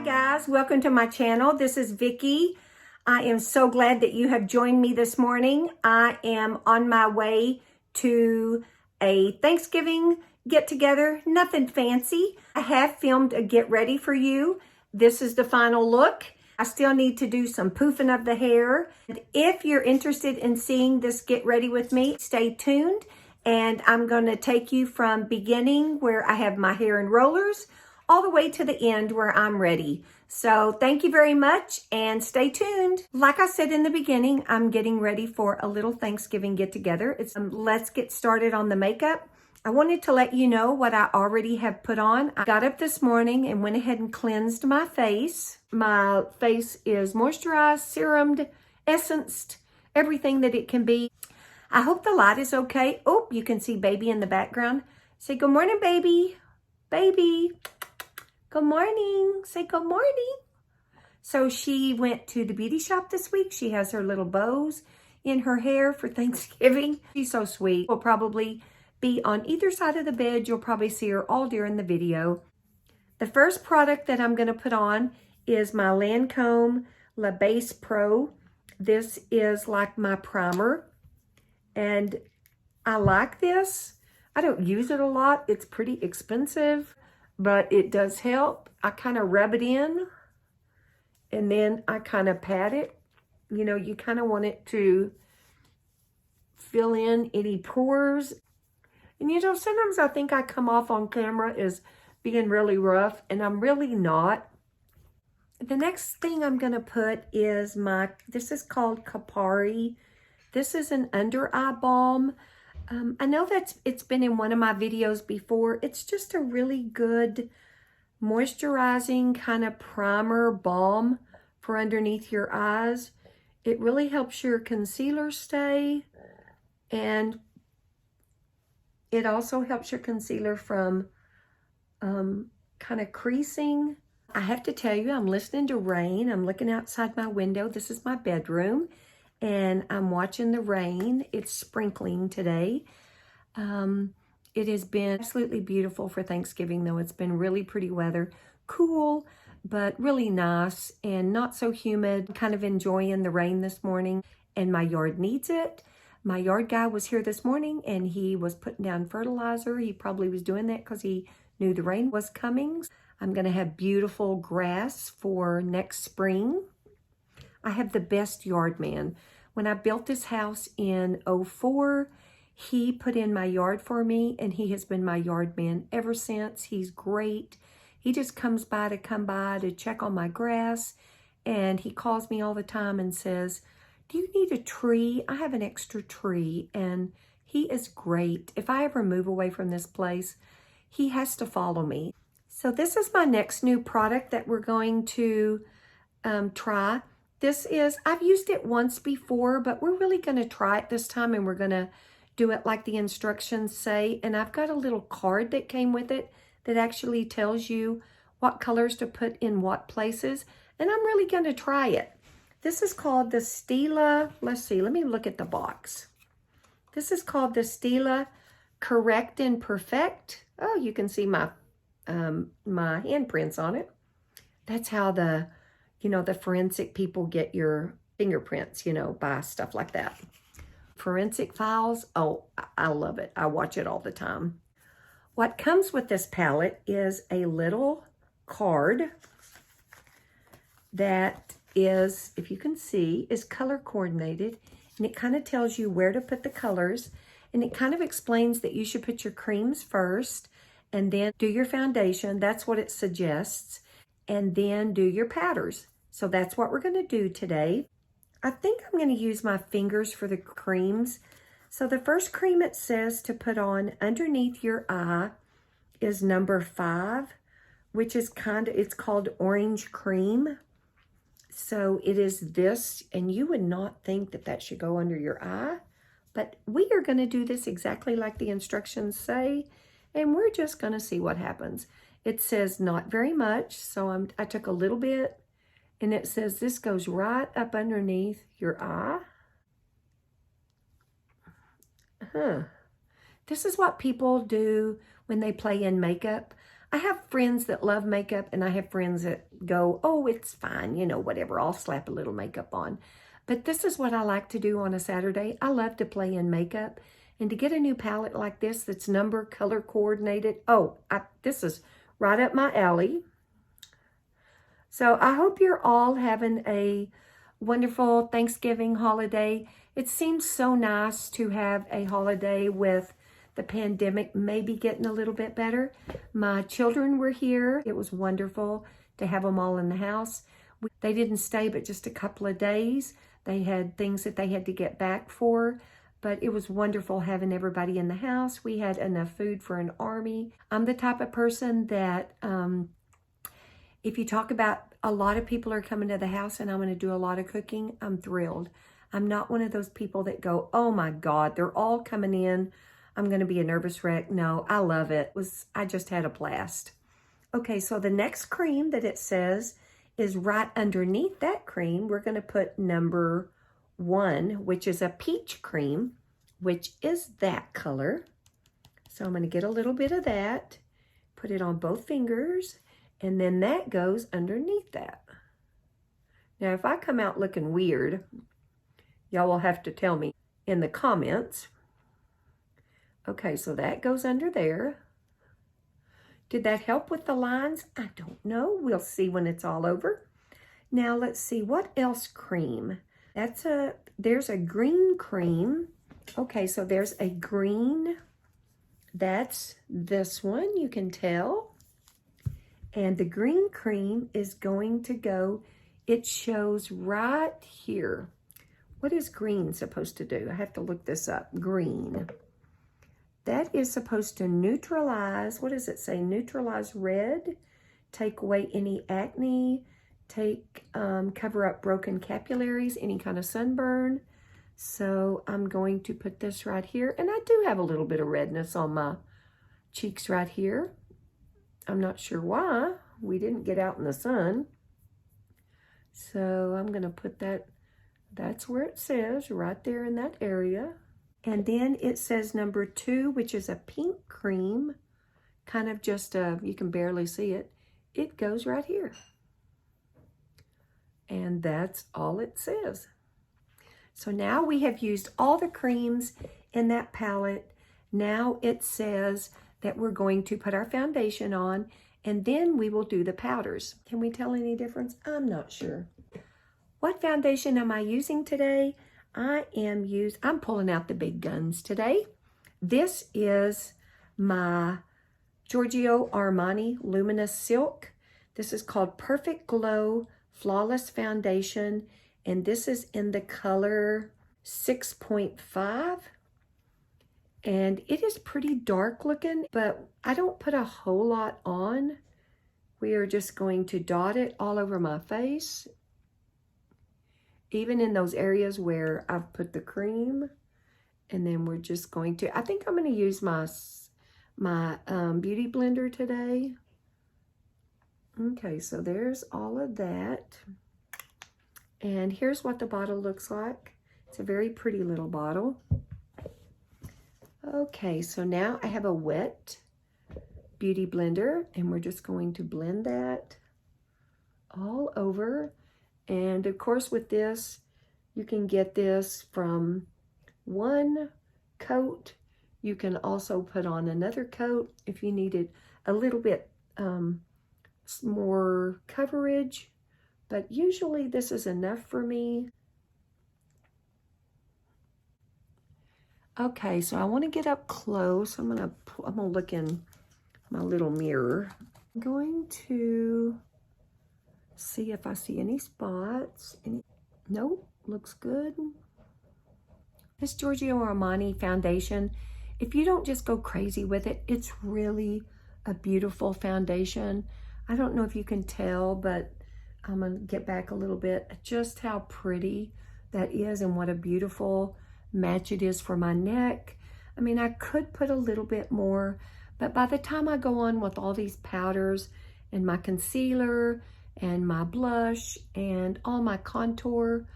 guys, welcome to my channel. This is Vicki. I am so glad that you have joined me this morning. I am on my way to a Thanksgiving get together, nothing fancy. I have filmed a get ready for you. This is the final look. I still need to do some poofing of the hair. And if you're interested in seeing this get ready with me, stay tuned. And I'm going to take you from beginning where I have my hair in rollers all the way to the end where I'm ready. So thank you very much and stay tuned. Like I said in the beginning, I'm getting ready for a little Thanksgiving get together. Let's get started on the makeup. I wanted to let you know what I already have put on. I got up this morning and went ahead and cleansed my face. My face is moisturized, serumed, essenced, everything that it can be. I hope the light is okay. Oh, you can see baby in the background. Say good morning, baby. Baby. Good morning. Say good morning. So she went to the beauty shop this week. She has her little bows in her hair for Thanksgiving. She's so sweet. Will probably be on either side of the bed. You'll probably see her all during the video. The first product that I'm going to put on is my Lancome La Base Pro. This is like my primer. And I like this. I don't use it a lot. It's pretty expensive, but it does help. I kind of rub it in and then I kind of pat it. You know, you kind of want it to fill in any pores. And you know, sometimes I think I come off on camera as being really rough, and I'm really not. The next thing I'm going to put is this is called Kopari. This is an under eye balm. I know it's been in one of my videos before. It's just a really good moisturizing kind of primer balm for underneath your eyes. It really helps your concealer stay, and it also helps your concealer from kind of creasing. I have to tell you, I'm listening to rain. I'm looking outside my window. This is my bedroom. And I'm watching the rain. It's sprinkling today. It has been absolutely beautiful for Thanksgiving, though. It's been really pretty weather. Cool, but really nice and not so humid. Kind of enjoying the rain this morning, and my yard needs it. My yard guy was here this morning, and he was putting down fertilizer. He probably was doing that because he knew the rain was coming. I'm going to have beautiful grass for next spring. I have the best yard man. When I built this house in 2004, he put in my yard for me, and he has been my yard man ever since. He's great. He just comes by to check on my grass, and he calls me all the time and says, do you need a tree? I have an extra tree, and he is great. If I ever move away from this place, he has to follow me. So this is my next new product that we're going to try. I've used it once before, but we're really going to try it this time, and we're going to do it like the instructions say. And I've got a little card that came with it that actually tells you what colors to put in what places. And I'm really going to try it. This is called the Stila. Let's see, let me look at the box. This is called the Stila Correct and Perfect. Oh, you can see my handprints on it. That's how the forensic people get your fingerprints, by stuff like that. Forensic files, oh, I love it. I watch it all the time. What comes with this palette is a little card that is, if you can see, is color coordinated. And it kind of tells you where to put the colors. And it kind of explains that you should put your creams first and then do your foundation. That's what it suggests. And then do your powders. So that's what we're going to do today. I think I'm going to use my fingers for the creams. So the first cream it says to put on underneath your eye is number 5, which is it's called orange cream. So it is this, and you would not think that should go under your eye, but we are going to do this exactly like the instructions say, and we're just going to see what happens. It says not very much, so I took a little bit, and it says this goes right up underneath your eye. This is what people do when they play in makeup. I have friends that love makeup, and I have friends that go, oh, it's fine, you know, whatever, I'll slap a little makeup on. But this is what I like to do on a Saturday. I love to play in makeup, and to get a new palette like this that's number, color coordinated, this is right up my alley. So I hope you're all having a wonderful Thanksgiving holiday. It seems so nice to have a holiday with the pandemic maybe getting a little bit better. My children were here. It was wonderful to have them all in the house. They didn't stay but just a couple of days. They had things that they had to get back for, but it was wonderful having everybody in the house. We had enough food for an army. I'm the type of person that if you talk about a lot of people are coming to the house and I'm going to do a lot of cooking, I'm thrilled. I'm not one of those people that go, oh my God, they're all coming in, I'm going to be a nervous wreck. No, I love it. I just had a blast. Okay, so the next cream that it says is right underneath that cream. We're going to put number 1, which is a peach cream, which is that color. So I'm going to get a little bit of that, put it on both fingers, and then that goes underneath that. Now, if I come out looking weird, y'all will have to tell me in the comments. Okay, so that goes under there. Did that help with the lines? I don't know. We'll see when it's all over. Now, let's see. What else cream? There's a green cream. Okay, so there's a green. That's this one, you can tell. And the green cream is going to go, it shows right here. What is green supposed to do? I have to look this up. Green. That is supposed to neutralize, what does it say? Neutralize red, take away any acne, cover up broken capillaries, any kind of sunburn. So I'm going to put this right here. And I do have a little bit of redness on my cheeks right here. I'm not sure why. We didn't get out in the sun. So I'm going to put that, that's where it says, right there in that area. And then it says number 2, which is a pink cream, kind of just you can barely see it. It goes right here. And that's all it says. So now we have used all the creams in that palette. Now it says that we're going to put our foundation on, and then we will do the powders. Can we tell any difference? I'm not sure. What foundation am I using today? I'm pulling out the big guns today. This is my Giorgio Armani Luminous Silk. This is called Perfect Glow Flawless Foundation, and this is in the color 6.5. And it is pretty dark looking, but I don't put a whole lot on. We are just going to dot it all over my face, even in those areas where I've put the cream. And then we're just going to, I think I'm going to use my beauty blender today. Okay, so there's all of that. And here's what the bottle looks like. It's a very pretty little bottle. Okay, so now I have a wet beauty blender, and we're just going to blend that all over. And of course with this, you can get this from one coat. You can also put on another coat if you needed a little bit more coverage, but usually this is enough for me. Okay, so I want to get up close. I'm gonna look in my little mirror. I'm going to see if I see any spots. Nope, looks good. This Giorgio Armani foundation, if you don't just go crazy with it, it's really a beautiful foundation. I don't know if you can tell, but I'm gonna get back a little bit, just how pretty that is and what a beautiful match it is for my neck. I mean, I could put a little bit more, but by the time I go on with all these powders and my concealer and my blush and all my contour,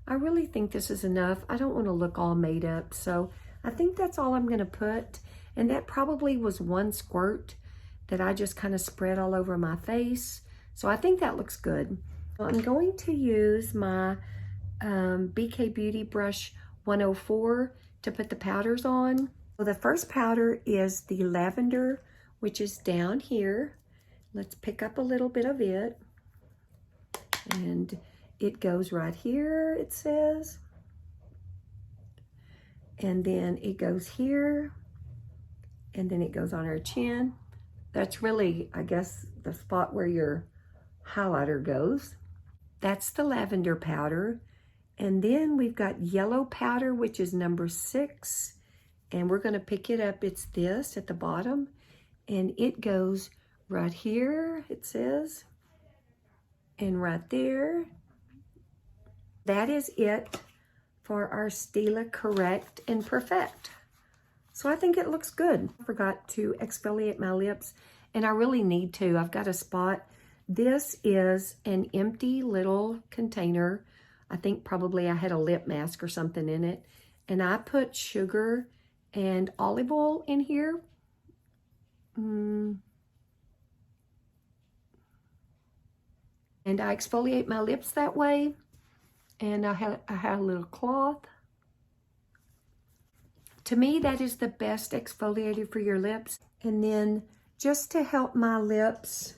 I really think this is enough. I don't want to look all made up, so I think that's all I'm going to put. And that probably was one squirt that I just kind of spread all over my face. So I think that looks good. I'm going to use my BK Beauty Brush 104 to put the powders on. So the first powder is the Lavender, which is down here. Let's pick up a little bit of it. And it goes right here, it says. And then it goes here. And then it goes on our chin. That's really, I guess, the spot where your highlighter goes. That's the lavender powder. And then we've got yellow powder, which is number 6. And we're going to pick it up. It's this at the bottom. And it goes right here, it says. And right there. That is it for our Stila Correct and Perfect. So I think it looks good. I forgot to exfoliate my lips, and I really need to. I've got a spot. This is an empty little container. I think probably I had a lip mask or something in it. And I put sugar and olive oil in here. And I exfoliate my lips that way. And I had a little cloth. To me, that is the best exfoliator for your lips. And then just to help my lips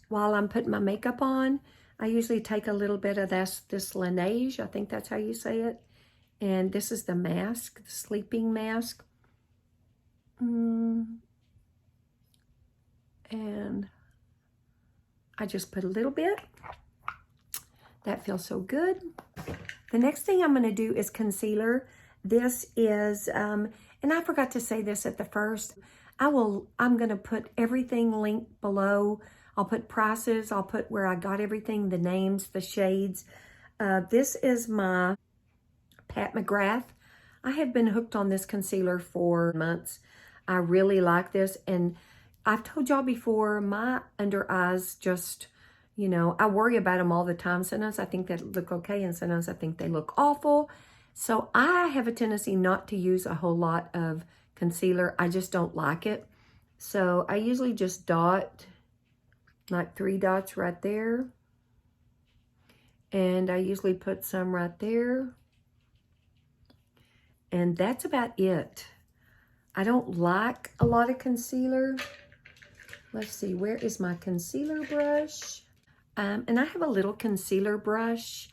while I'm putting my makeup on, I usually take a little bit of this Laneige. I think that's how you say it. And this is the mask, the sleeping mask. And I just put a little bit. That feels so good. The next thing I'm going to do is concealer. This is, and I forgot to say this at the first, I'm going to put everything linked below. I'll put prices, I'll put where I got everything, the names, the shades. This is my Pat McGrath. I have been hooked on this concealer for months. I really like this, and I've told y'all before, my under eyes just, you know, I worry about them all the time. Sometimes I think they look okay, and sometimes I think they look awful. So I have a tendency not to use a whole lot of concealer. I just don't like it. So I usually just dot, like 3 dots right there. And I usually put some right there. And that's about it. I don't like a lot of concealer. Let's see, where is my concealer brush? And I have a little concealer brush.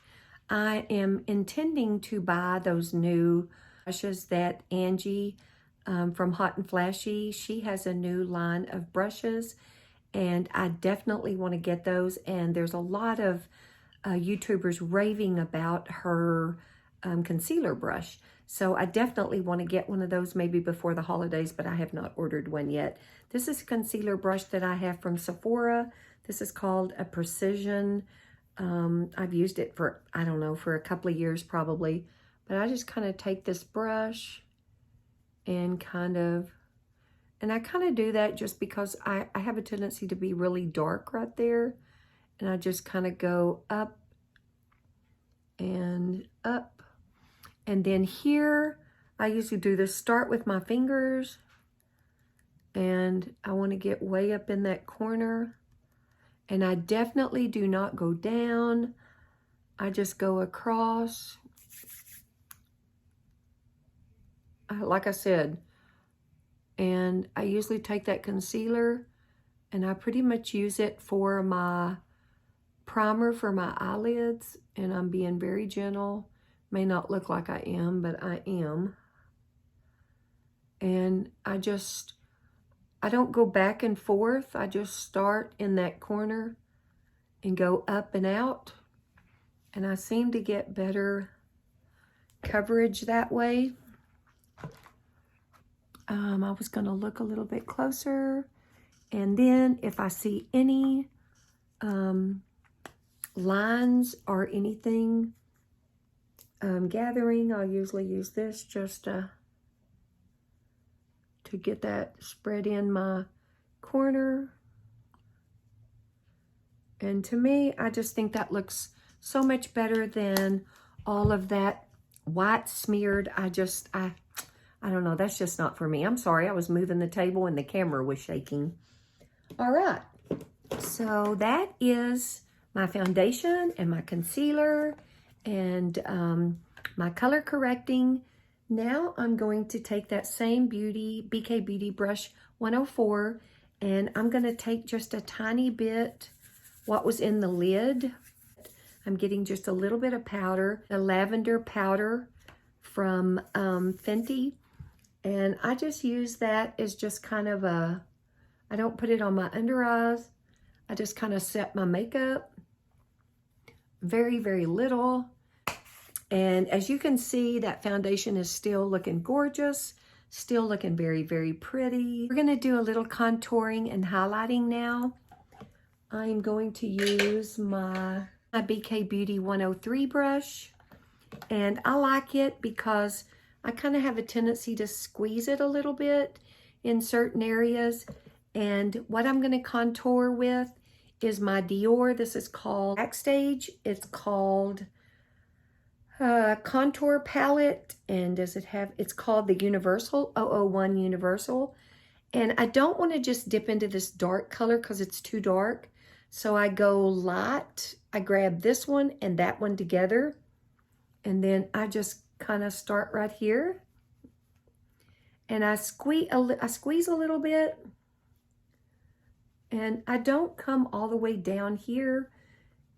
I am intending to buy those new brushes that Angie from Hot and Flashy, she has a new line of brushes, and I definitely want to get those. And there's a lot of YouTubers raving about her concealer brush. So I definitely want to get one of those maybe before the holidays, but I have not ordered one yet. This is a concealer brush that I have from Sephora. This is called a Precision. I've used it for, I don't know, for a couple of years probably. But I just kind of take this brush and I kind of do that just because I have a tendency to be really dark right there. And I just kind of go up and up. And then here, I usually do this, start with my fingers. And I want to get way up in that corner. And I definitely do not go down. I just go across. Like I said, and I usually take that concealer and I pretty much use it for my primer for my eyelids. And I'm being very gentle. May not look like I am, but I am. And I don't go back and forth. I just start in that corner and go up and out. And I seem to get better coverage that way. I was going to look a little bit closer. And then if I see any lines or anything gathering, I'll usually use this just to get that spread in my corner. And to me, I just think that looks so much better than all of that white smeared. I don't know, that's just not for me. I'm sorry, I was moving the table and the camera was shaking. All right, so that is my foundation and my concealer and my color correcting. Now I'm going to take that same BK Beauty Brush 104, and I'm going to take just a tiny bit what was in the lid. I'm getting just a little bit of powder, the lavender powder from Fenty, and I just use that as just kind of a, I don't put it on my under eyes. I just kind of set my makeup. Very, very little. And as you can see, that foundation is still looking gorgeous. Still looking very, very pretty. We're going to do a little contouring and highlighting now. I'm going to use my BK Beauty 103 brush. And I like it because I kind of have a tendency to squeeze it a little bit in certain areas. And what I'm going to contour with is my Dior. This is called Backstage. It's called Contour Palette. And does it have, it's called the Universal, 001 Universal. And I don't want to just dip into this dark color because it's too dark. So I go light. I grab this one and that one together. And then I just kind of start right here. And I squeeze a little bit. And I don't come all the way down here,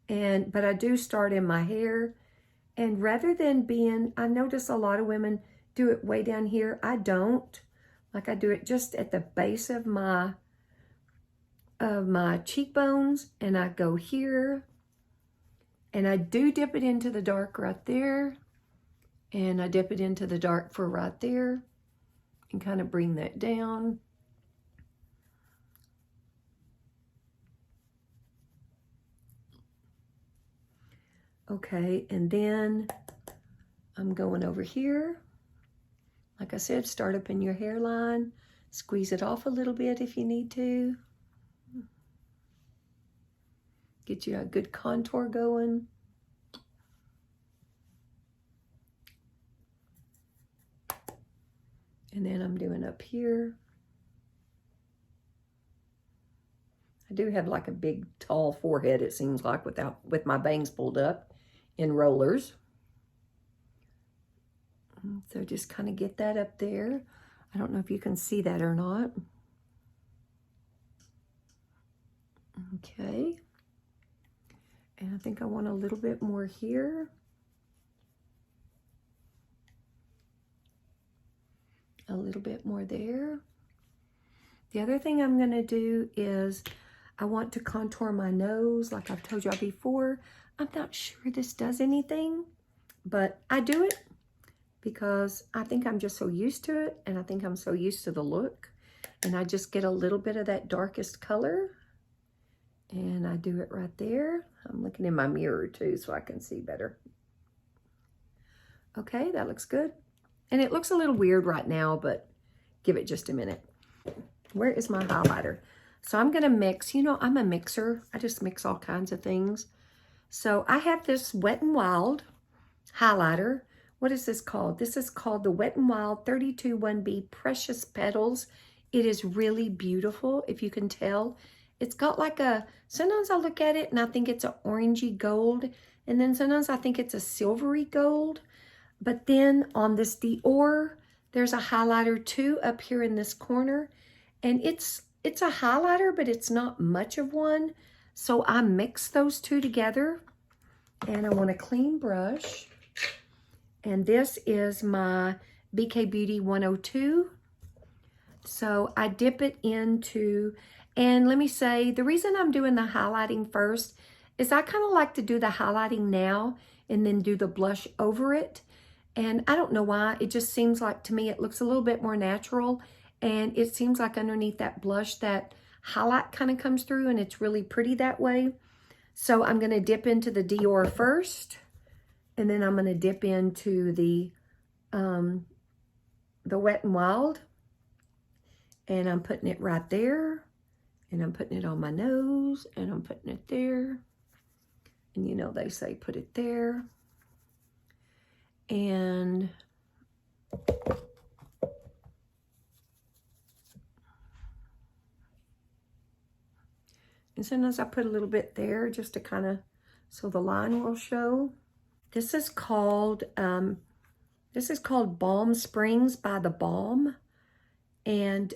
but I do start in my hair. And rather than being, I notice a lot of women do it way down here. I don't. Like I do it just at the base of my cheekbones, and I go here. And I do dip it into the dark right there. And I dip it into the dark for right there. And kind of bring that down. Okay, and then I'm going over here. Like I said, start up in your hairline. Squeeze it off a little bit if you need to. Get you a good contour going. And then I'm doing up here. I do have like a big, tall forehead, it seems like, with my bangs pulled up in rollers. So just kind of get that up there. I don't know if you can see that or not. Okay. And I think I want a little bit more here. A little bit more there. The other thing I'm going to do is I want to contour my nose like I've told y'all before. I'm not sure this does anything, but I do it because I think I'm just so used to it, and I think I'm so used to the look. And I just get a little bit of that darkest color, and I do it right there. I'm looking in my mirror too so I can see better. Okay, that looks good. And it looks a little weird right now, but give it just a minute. Where is my highlighter? So I'm gonna mix, you know, I'm a mixer. I just mix all kinds of things. So I have this Wet n Wild highlighter. What is this called? This is called the Wet n Wild 32 1B Precious Petals. It is really beautiful, if you can tell. It's got like a, sometimes I look at it and I think it's an orangey gold, and then sometimes I think it's a silvery gold. But then on this Dior, there's a highlighter too up here in this corner, and it's a highlighter, but it's not much of one. So I mix those two together, and I want a clean brush. And this is my BK Beauty 102. So I dip it into, and let me say, the reason I'm doing the highlighting first is I kind of like to do the highlighting now and then do the blush over it. And I don't know why, it just seems like to me it looks a little bit more natural, and it seems like underneath that blush that highlight kind of comes through, and it's really pretty that way. So I'm going to dip into the Dior first, and then I'm going to dip into the Wet n Wild, and I'm putting it right there, and I'm putting it on my nose, and I'm putting it there, and you know they say put it there. And And sometimes I put a little bit there just to kind of, so the line will show. This is called Balm Springs by The Balm. And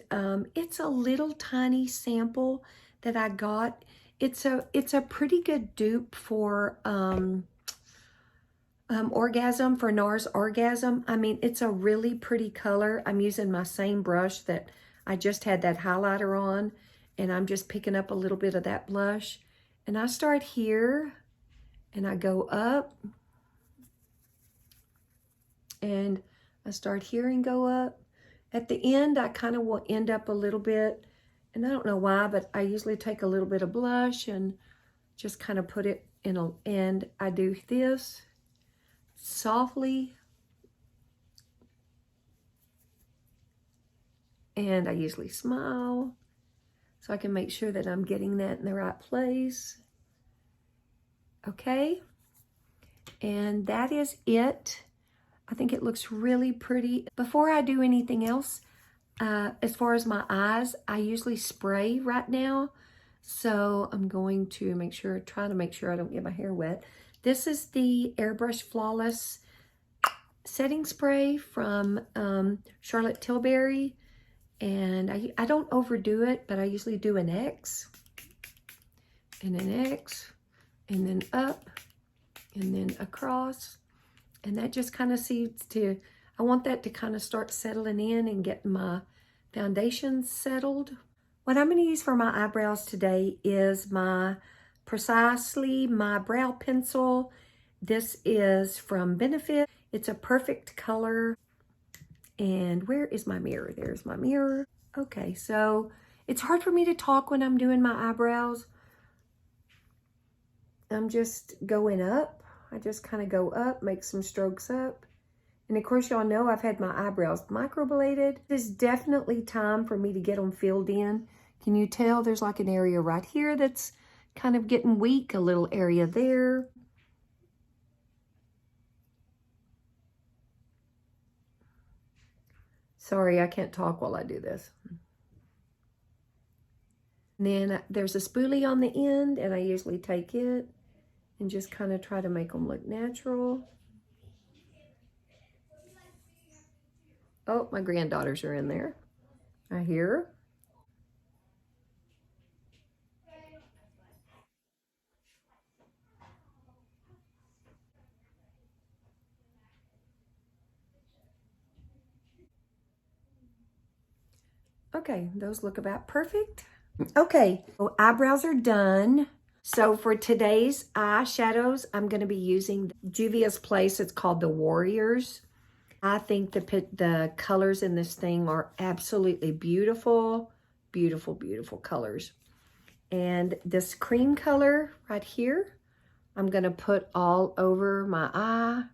it's a little tiny sample that I got. It's a pretty good dupe for Orgasm, for NARS Orgasm. I mean, it's a really pretty color. I'm using my same brush that I just had that highlighter on, and I'm just picking up a little bit of that blush. And I start here, and I go up, and I start here and go up. At the end, I kind of will end up a little bit, and I don't know why, but I usually take a little bit of blush and just kind of put it in a, and I do this softly, and I usually smile so I can make sure that I'm getting that in the right place. Okay, and that is it. I think it looks really pretty. Before I do anything else, as far as my eyes, I usually spray right now. So I'm going to try to make sure I don't get my hair wet. This is the Airbrush Flawless setting spray from Charlotte Tilbury. And I don't overdo it, but I usually do an X, and an X, and then up, and then across. And that just kind of seems to, I want that to kind of start settling in and get my foundation settled. What I'm going to use for my eyebrows today is precisely my brow pencil. This is from Benefit. It's a perfect color. And where is my mirror? There's my mirror. Okay, so it's hard for me to talk when I'm doing my eyebrows. I'm just going up. I just kind of go up, make some strokes up. And of course, y'all know I've had my eyebrows microbladed. It's definitely time for me to get them filled in. Can you tell there's like an area right here that's kind of getting weak, a little area there. Sorry, I can't talk while I do this. And then there's a spoolie on the end, and I usually take it and just kind of try to make them look natural. Oh, my granddaughters are in there. I hear. Okay, those look about perfect. Okay, so eyebrows are done. So for today's eyeshadows, I'm going to be using Juvia's Place. It's called the Warriors. I think the colors in this thing are absolutely beautiful. Beautiful, beautiful colors. And this cream color right here, I'm going to put all over my eye.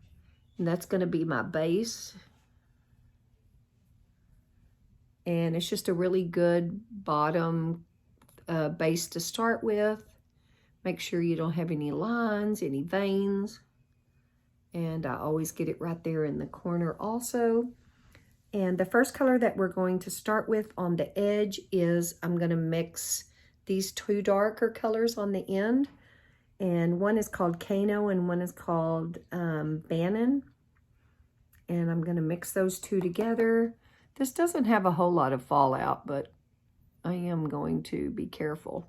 And that's going to be my base. And it's just a really good bottom base to start with. Make sure you don't have any lines, any veins. And I always get it right there in the corner also. And the first color that we're going to start with on the edge is, I'm going to mix these two darker colors on the end. And one is called Kano and one is called Bannon. And I'm going to mix those two together. This doesn't have a whole lot of fallout, but I am going to be careful.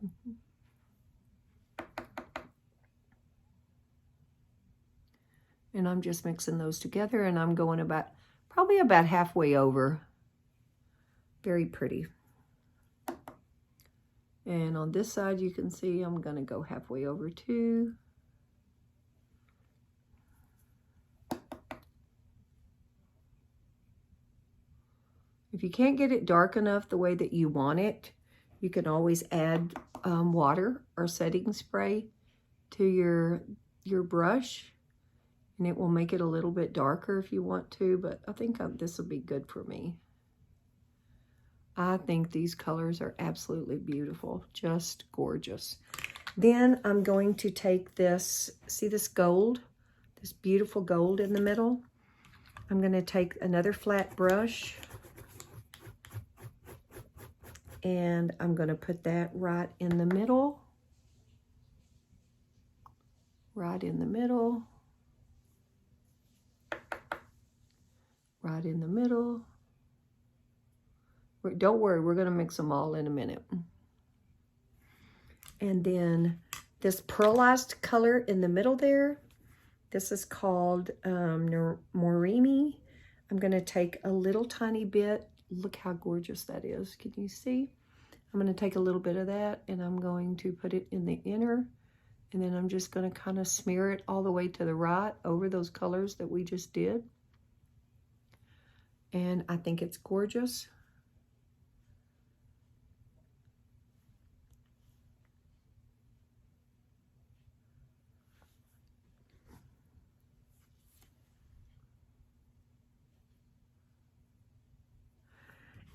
And I'm just mixing those together, and I'm going probably about halfway over. Very pretty. And on this side, you can see I'm going to go halfway over too. If you can't get it dark enough the way that you want it, you can always add water or setting spray to your brush, and it will make it a little bit darker if you want to, but I think this will be good for me. I think these colors are absolutely beautiful, just gorgeous. Then I'm going to take this, see this gold, this beautiful gold in the middle? I'm going to take another flat brush, and I'm going to put that right in the middle. right in the middle, right in the middle. Don't worry, we're going to mix them all in a minute. And then this pearlized color in the middle there, this is called Morimi. I'm going to take a little tiny bit. Look how gorgeous that is. Can you see? I'm going to take a little bit of that and I'm going to put it in the inner. And then I'm just going to kind of smear it all the way to the right over those colors that we just did. And I think it's gorgeous.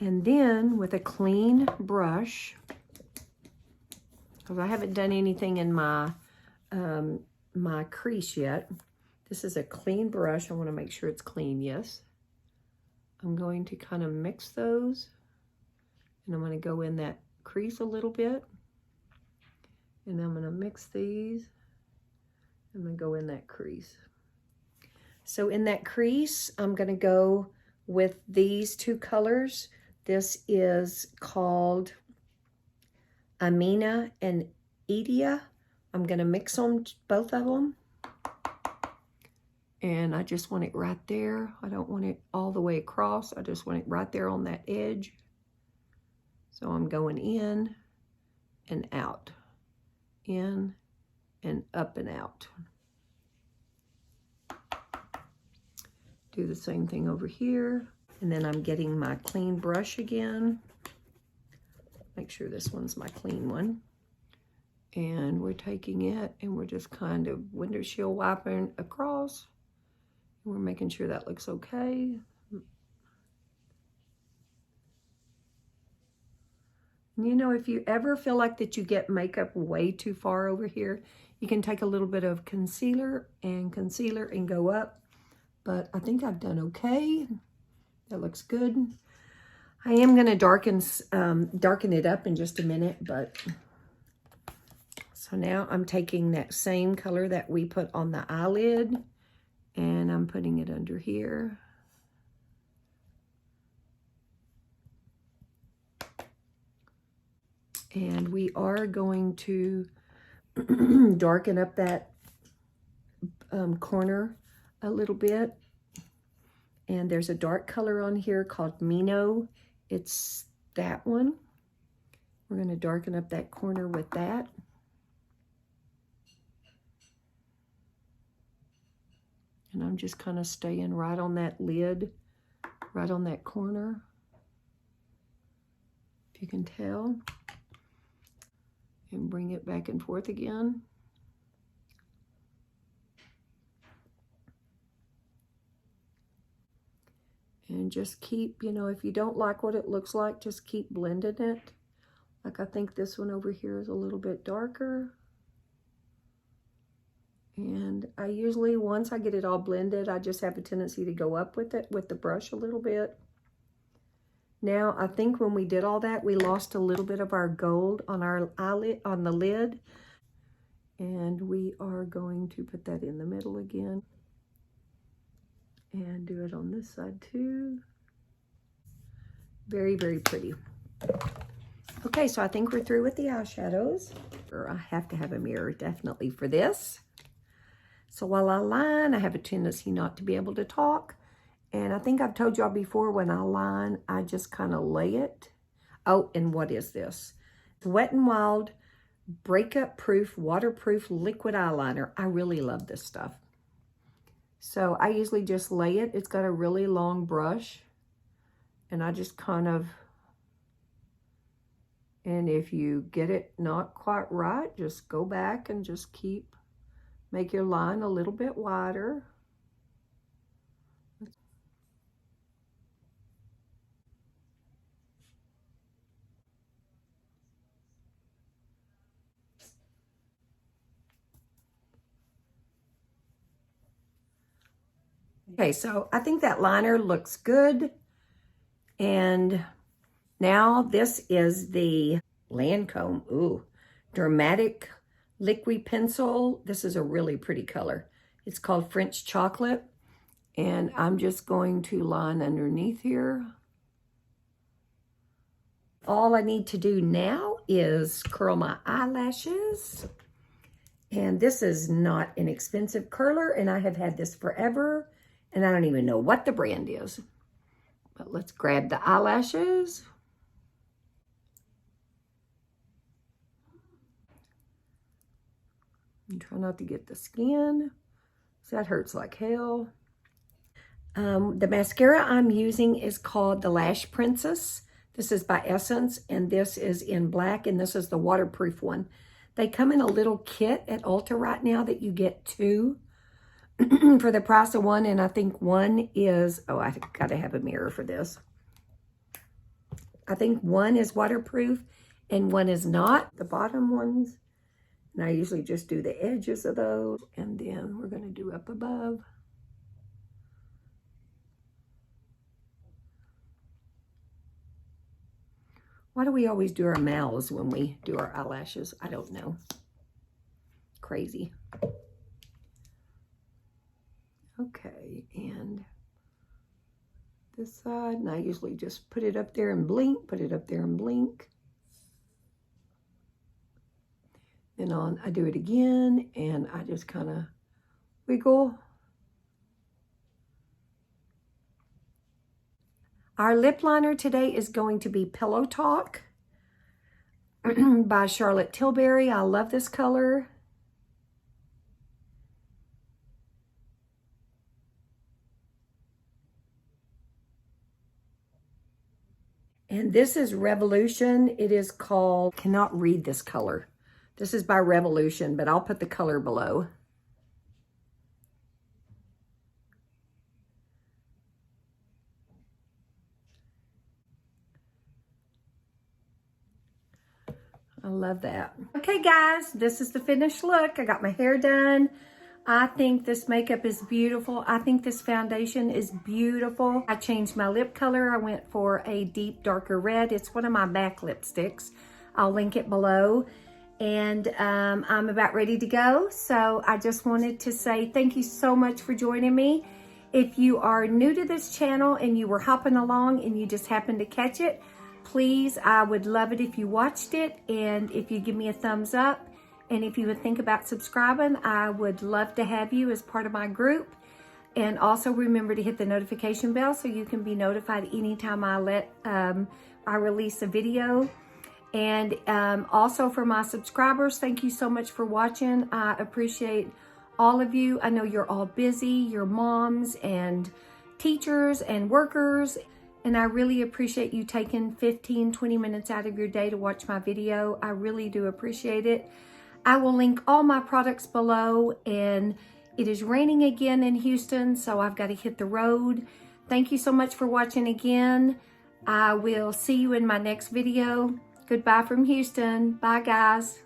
And then with a clean brush, because I haven't done anything in my my crease yet. This is a clean brush. I want to make sure it's clean, yes. I'm going to kind of mix those. And I'm going to go in that crease a little bit. And I'm going to mix these. I'm going to go in that crease. So in that crease, I'm going to go with these two colors. This is called Amina and Edia. I'm going to mix them, both of them. And I just want it right there. I don't want it all the way across. I just want it right there on that edge. So I'm going in and out. In and up and out. Do the same thing over here. And then I'm getting my clean brush again. Make sure this one's my clean one. And we're taking it and we're just kind of window shield wiping across. We're making sure that looks okay. You know, if you ever feel like that you get makeup way too far over here, you can take a little bit of concealer and go up. But I think I've done okay. That looks good. I am going to darken it up in just a minute, but so now I'm taking that same color that we put on the eyelid and I'm putting it under here. And we are going to darken up that corner a little bit. And there's a dark color on here called Mino. It's that one. We're going to darken up that corner with that. And I'm just kind of staying right on that lid, right on that corner. If you can tell. And bring it back and forth again. And just keep, you know, if you don't like what it looks like, just keep blending it. Like I think this one over here is a little bit darker. And I usually, once I get it all blended, I just have a tendency to go up with it, with the brush a little bit. Now, I think when we did all that, we lost a little bit of our gold on our eyelid, on the lid. And we are going to put that in the middle again. And do it on this side too. Very, very pretty. Okay, so I think we're through with the eyeshadows. I have to have a mirror definitely for this. So while I line, I have a tendency not to be able to talk. And I think I've told y'all before, when I line, I just kind of lay it. Oh, and what is this? Wet n Wild Breakup Proof Waterproof Liquid Eyeliner. I really love this stuff. So I usually just lay it. It's got a really long brush. And I just kind of, and if you get it not quite right, just go back and just make your line a little bit wider. Okay, so I think that liner looks good. And now this is the Lancome, Dramatic liquid pencil. This is a really pretty color. It's called French Chocolate. And I'm just going to line underneath here. All I need to do now is curl my eyelashes. And this is not an expensive curler, and I have had this forever, and I don't even know what the brand is. But let's grab the eyelashes. And try not to get the skin, so that hurts like hell. The mascara I'm using is called the Lash Princess. This is by Essence, and this is in black, and this is the waterproof one. They come in a little kit at Ulta right now that you get 2 for the price of 1, and I think 1 is, oh, I gotta have a mirror for this. I think 1 is waterproof and 1 is not. The bottom ones, and I usually just do the edges of those, and then we're gonna do up above. Why do we always do our mouths when we do our eyelashes? I don't know. Crazy. Okay, and this side, and I usually just put it up there and blink, put it up there and blink. Then on, I do it again, and I just kind of wiggle. Our lip liner today is going to be Pillow Talk by Charlotte Tilbury. I love this color. And this is Revolution. It is called, cannot read this color. This is by Revolution, but I'll put the color below. I love that. Okay, guys, this is the finished look. I got my hair done. I think this makeup is beautiful. I think this foundation is beautiful. I changed my lip color. I went for a deep, darker red. It's one of my MAC lipsticks. I'll link it below. And I'm about ready to go. So I just wanted to say thank you so much for joining me. If you are new to this channel and you were hopping along and you just happened to catch it, please, I would love it if you watched it and if you give me a thumbs up. And if you would think about subscribing, I would love to have you as part of my group. And also remember to hit the notification bell so you can be notified anytime I release a video. And also for my subscribers, thank you so much for watching. I appreciate all of you. I know you're all busy, you're moms and teachers and workers. And I really appreciate you taking 15, 20 minutes out of your day to watch my video. I really do appreciate it. I will link all my products below, and it is raining again in Houston, so I've got to hit the road. Thank you so much for watching again. I will see you in my next video. Goodbye from Houston. Bye, guys.